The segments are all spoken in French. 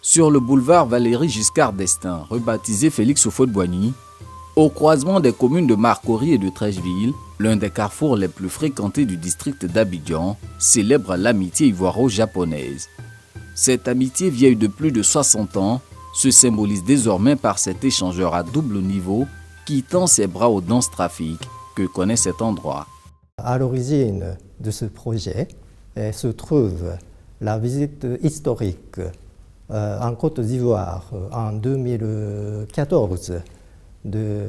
Sur le boulevard Valéry Giscard d'Estaing, rebaptisé Félix Houphouët-Boigny, au croisement des communes de Marcory et de Treichville, l'un des carrefours les plus fréquentés du district d'Abidjan, célèbre l'amitié ivoiro-japonaise. Cette amitié vieille de plus de 60 ans se symbolise désormais par cet échangeur à double niveau qui tend ses bras au dense trafic que connaît cet endroit. À l'origine de ce projet se trouve la visite historique en Côte d'Ivoire en 2014 de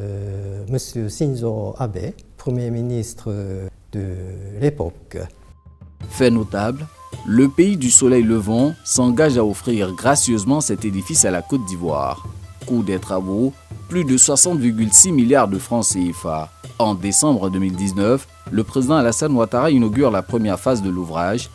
M. Shinzo Abe, Premier ministre de l'époque. Fait notable, le pays du soleil levant s'engage à offrir gracieusement cet édifice à la Côte d'Ivoire. Coût des travaux, plus de 60,6 milliards de francs CFA. En décembre 2019, le président Alassane Ouattara inaugure la première phase de l'ouvrage.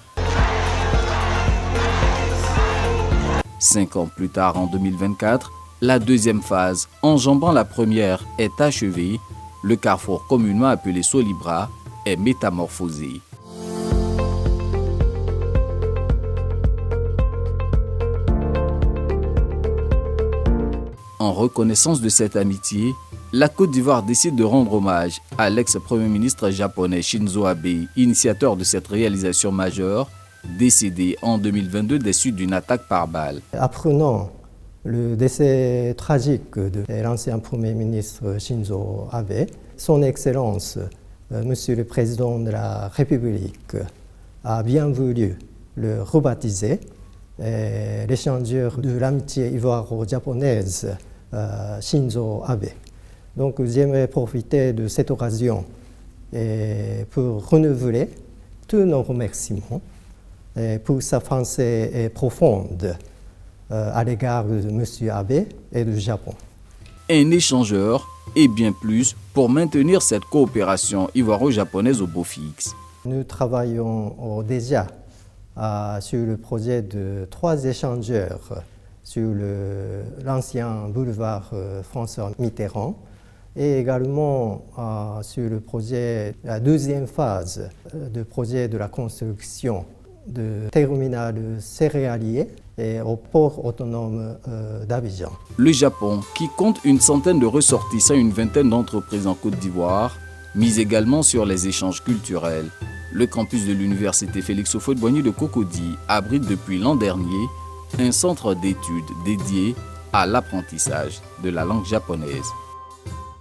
5 ans plus tard, en 2024, la deuxième phase, enjambant la première, est achevée. Le carrefour communément appelé Solibra est métamorphosé. En reconnaissance de cette amitié, la Côte d'Ivoire décide de rendre hommage à l'ex-premier ministre japonais Shinzo Abe, initiateur de cette réalisation majeure, décédé en 2022 des suites d'une attaque par balle. Apprenant le décès tragique de l'ancien Premier ministre Shinzo Abe, Son Excellence, Monsieur le Président de la République, a bien voulu le rebaptiser l'échangeur de l'amitié ivoiro-japonaise Shinzo Abe. Donc j'aimerais profiter de cette occasion pour renouveler tous nos remerciements pour sa pensée profonde à l'égard de M. Abe et du Japon. Un échangeur et bien plus pour maintenir cette coopération ivoiro-japonaise au beau fixe. Nous travaillons déjà sur le projet de 3 échangeurs sur l'ancien boulevard François Mitterrand et également sur le projet, la deuxième phase du projet de la construction de terminal céréalier et au port autonome d'Abidjan. Le Japon, qui compte une centaine de ressortissants et une vingtaine d'entreprises en Côte d'Ivoire, mise également sur les échanges culturels. Le campus de l'université Félix Houphouët-Boigny de Cocody abrite depuis l'an dernier un centre d'études dédié à l'apprentissage de la langue japonaise.